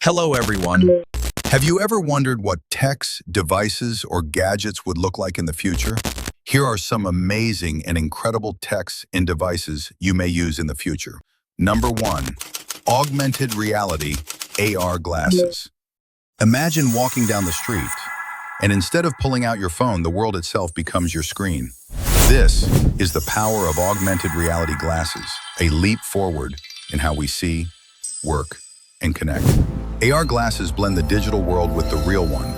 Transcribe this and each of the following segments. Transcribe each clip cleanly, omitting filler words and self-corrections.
Hello, everyone. Have you ever wondered what techs, devices, or gadgets would look like in the future? Here are some amazing and incredible techs and devices you may use in the future. Number 1. Augmented reality AR glasses. Imagine walking down the street, and instead of pulling out your phone, the world itself becomes your screen. This is the power of augmented reality glasses, a leap forward in how we see, work, and connect. AR glasses blend the digital world with the real one,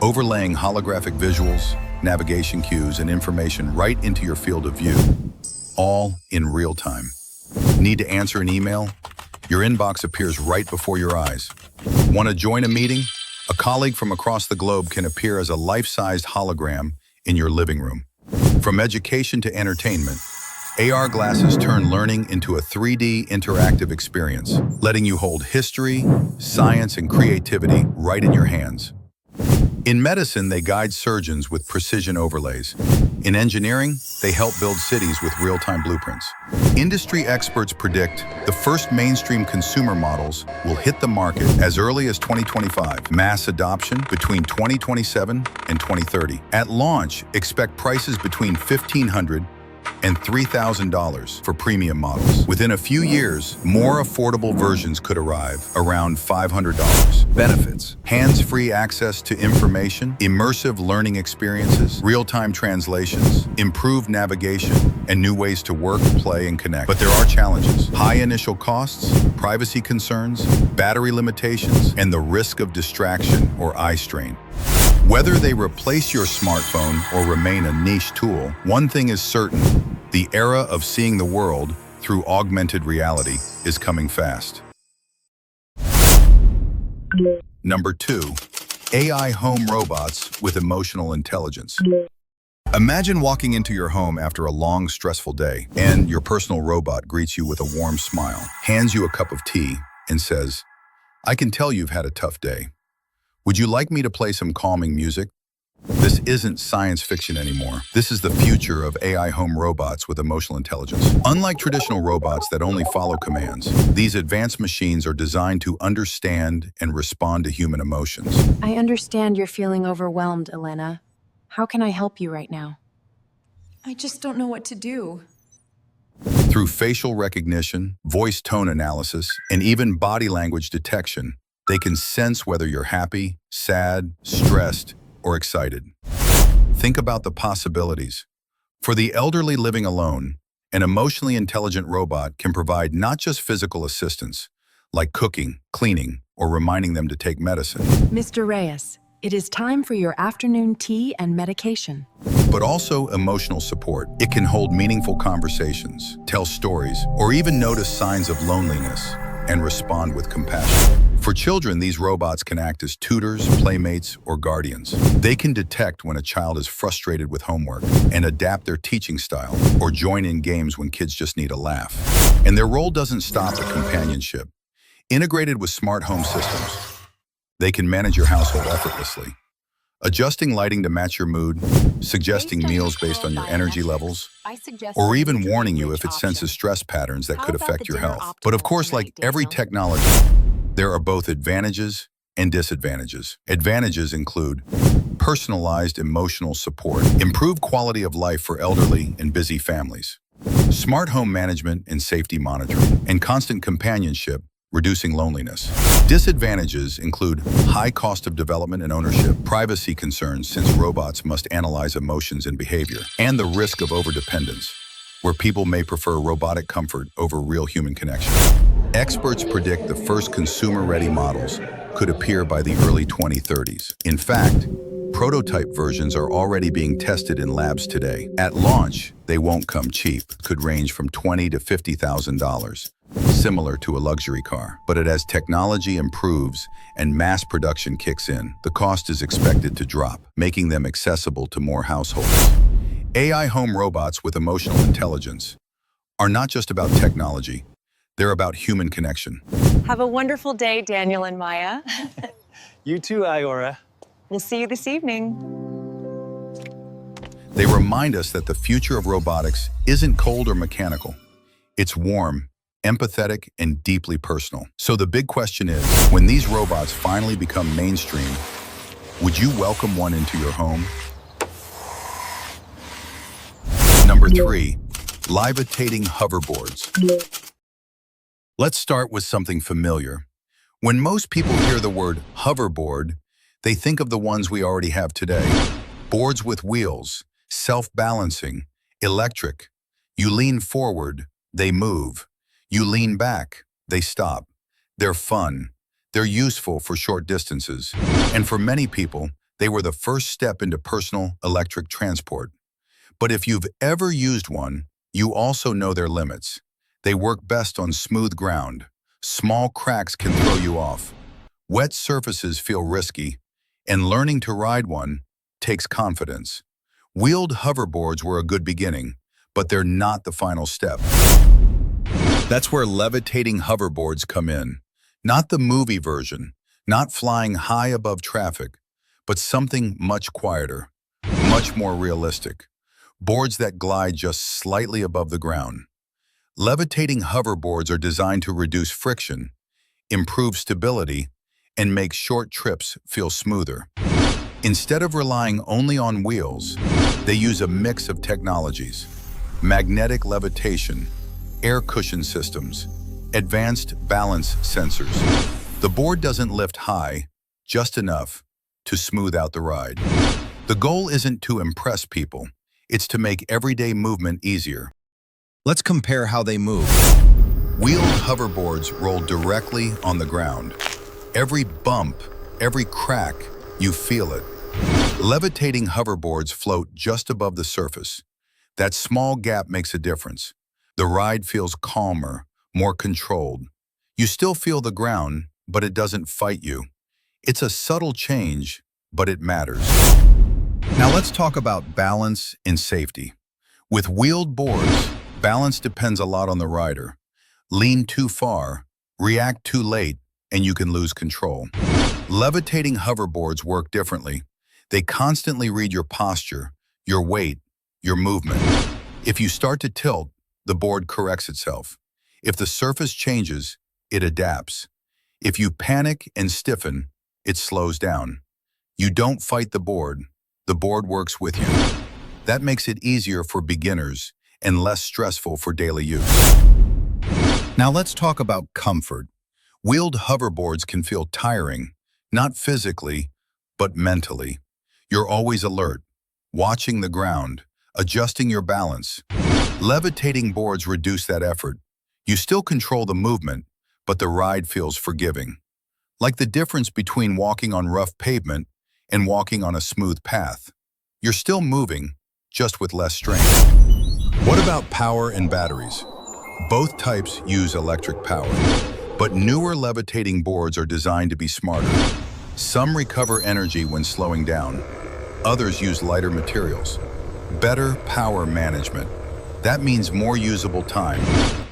overlaying holographic visuals, navigation cues, and information right into your field of view, all in real time. Need to answer an email? Your inbox appears right before your eyes. Want to join a meeting? A colleague from across the globe can appear as a life-sized hologram in your living room. From education to entertainment, AR glasses turn learning into a 3D interactive experience, letting you hold history, science, and creativity right in your hands. In medicine, they guide surgeons with precision overlays. In engineering, they help build cities with real-time blueprints. Industry experts predict the first mainstream consumer models will hit the market as early as 2025, mass adoption between 2027 and 2030. At launch, expect prices between $1,500 and $3,000 for premium models. Within a few years, more affordable versions could arrive, around $500. Benefits: hands-free access to information, immersive learning experiences, real-time translations, improved navigation, and new ways to work, play, and connect. But there are challenges: high initial costs, privacy concerns, battery limitations, and the risk of distraction or eye strain. Whether they replace your smartphone or remain a niche tool, one thing is certain: the era of seeing the world through augmented reality is coming fast. Number 2. AI home robots with emotional intelligence. Imagine walking into your home after a long, stressful day, and your personal robot greets you with a warm smile, hands you a cup of tea, and says, "I can tell you've had a tough day. Would you like me to play some calming music?" This isn't science fiction anymore. This is the future of AI home robots with emotional intelligence. Unlike traditional robots that only follow commands, these advanced machines are designed to understand and respond to human emotions. I understand you're feeling overwhelmed, Elena. How can I help you right now? I just don't know what to do. Through facial recognition, voice tone analysis, and even body language detection, they can sense whether you're happy, sad, stressed, or excited. Think about the possibilities. For the elderly living alone, an emotionally intelligent robot can provide not just physical assistance, like cooking, cleaning, or reminding them to take medicine, Mr. Reyes, it is time for your afternoon tea and medication. but also emotional support. It can hold meaningful conversations, tell stories, or even notice signs of loneliness and respond with compassion. For children, these robots can act as tutors, playmates, or guardians. They can detect when a child is frustrated with homework and adapt their teaching style, or join in games when kids just need a laugh. And their role doesn't stop at companionship. Integrated with smart home systems, they can manage your household effortlessly, adjusting lighting to match your mood, suggesting meals based on your energy levels, or even warning you if it senses stress patterns that could affect your health. But of course, like every technology, there are both advantages and disadvantages. Advantages include personalized emotional support, improved quality of life for elderly and busy families, smart home management and safety monitoring, and constant companionship, reducing loneliness. Disadvantages include high cost of development and ownership, privacy concerns since robots must analyze emotions and behavior, and the risk of overdependence, where people may prefer robotic comfort over real human connection. Experts predict the first consumer-ready models could appear by the early 2030s. In fact, prototype versions are already being tested in labs today. At launch, they won't come cheap, could range from $20,000 to $50,000, similar to a luxury car. But as technology improves and mass production kicks in, the cost is expected to drop, making them accessible to more households. AI home robots with emotional intelligence are not just about technology, they're about human connection. Have a wonderful day, Daniel and Maya. You too, Iora. We'll see you this evening. They remind us that the future of robotics isn't cold or mechanical. It's warm, empathetic, and deeply personal. So the big question is, when these robots finally become mainstream, would you welcome one into your home? Number 3, levitating hoverboards. Let's start with something familiar. When most people hear the word hoverboard, they think of the ones we already have today. Boards with wheels, self-balancing, electric. You lean forward, they move. You lean back, they stop. They're fun. They're useful for short distances. And for many people, they were the first step into personal electric transport. But if you've ever used one, you also know their limits. They work best on smooth ground. Small cracks can throw you off. Wet surfaces feel risky, and learning to ride one takes confidence. Wheeled hoverboards were a good beginning, but they're not the final step. That's where levitating hoverboards come in. Not the movie version, not flying high above traffic, but something much quieter, much more realistic. Boards that glide just slightly above the ground. Levitating hoverboards are designed to reduce friction, improve stability, and make short trips feel smoother. Instead of relying only on wheels, they use a mix of technologies: magnetic levitation, air cushion systems, advanced balance sensors. The board doesn't lift high, just enough to smooth out the ride. The goal isn't to impress people, it's to make everyday movement easier. Let's compare how they move. Wheeled hoverboards roll directly on the ground. Every bump, every crack, you feel it. Levitating hoverboards float just above the surface. That small gap makes a difference. The ride feels calmer, more controlled. You still feel the ground, but it doesn't fight you. It's a subtle change, but it matters. Now let's talk about balance and safety. With wheeled boards, balance depends a lot on the rider. Lean too far, react too late, and you can lose control. Levitating hoverboards work differently. They constantly read your posture, your weight, your movement. If you start to tilt, the board corrects itself. If the surface changes, it adapts. If you panic and stiffen, it slows down. You don't fight the board works with you. That makes it easier for beginners and less stressful for daily use. Now let's talk about comfort. Wheeled hoverboards can feel tiring, not physically, but mentally. You're always alert, watching the ground, adjusting your balance. Levitating boards reduce that effort. You still control the movement, but the ride feels forgiving. Like the difference between walking on rough pavement and walking on a smooth path. You're still moving, just with less strain. What about power and batteries? Both types use electric power, but newer levitating boards are designed to be smarter. Some recover energy when slowing down. Others use lighter materials. Better power management. That means more usable time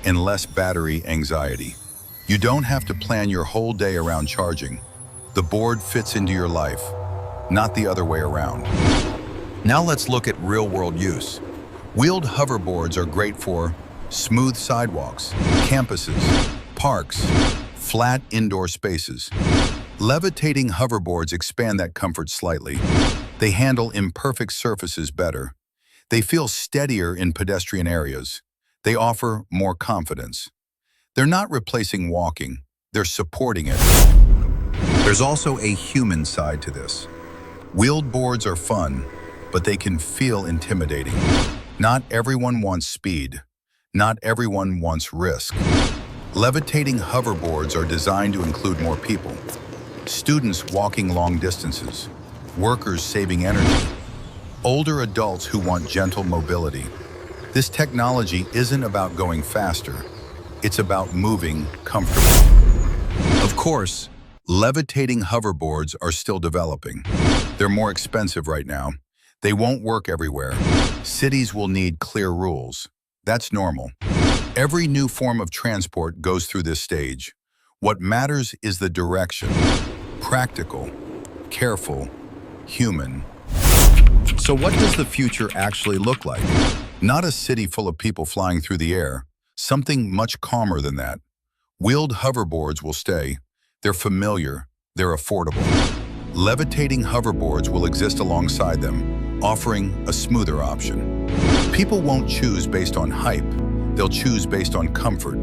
and less battery anxiety. You don't have to plan your whole day around charging. The board fits into your life, not the other way around. Now let's look at real-world use. Wheeled hoverboards are great for smooth sidewalks, campuses, parks, flat indoor spaces. Levitating hoverboards expand that comfort slightly. They handle imperfect surfaces better. They feel steadier in pedestrian areas. They offer more confidence. They're not replacing walking, they're supporting it. There's also a human side to this. Wheeled boards are fun, but they can feel intimidating. Not everyone wants speed. Not everyone wants risk. Levitating hoverboards are designed to include more people. Students walking long distances, workers saving energy, older adults who want gentle mobility. This technology isn't about going faster, it's about moving comfortably. Of course, levitating hoverboards are still developing. They're more expensive right now. They won't work everywhere. Cities will need clear rules. That's normal. Every new form of transport goes through this stage. What matters is the direction. Practical, careful, human. So what does the future actually look like? Not a city full of people flying through the air, Something much calmer than that. Wheeled hoverboards will stay. They're familiar, they're affordable. Levitating hoverboards will exist alongside them, offering a smoother option. People won't choose based on hype, they'll choose based on comfort.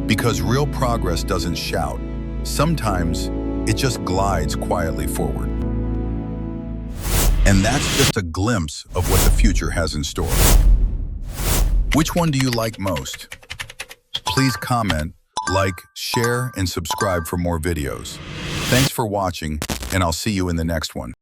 Because real progress doesn't shout. Sometimes it just glides quietly forward. And that's just a glimpse of what the future has in store. Which one do you like most? Please comment, like, share, and subscribe for more videos. Thanks for watching, and I'll see you in the next one.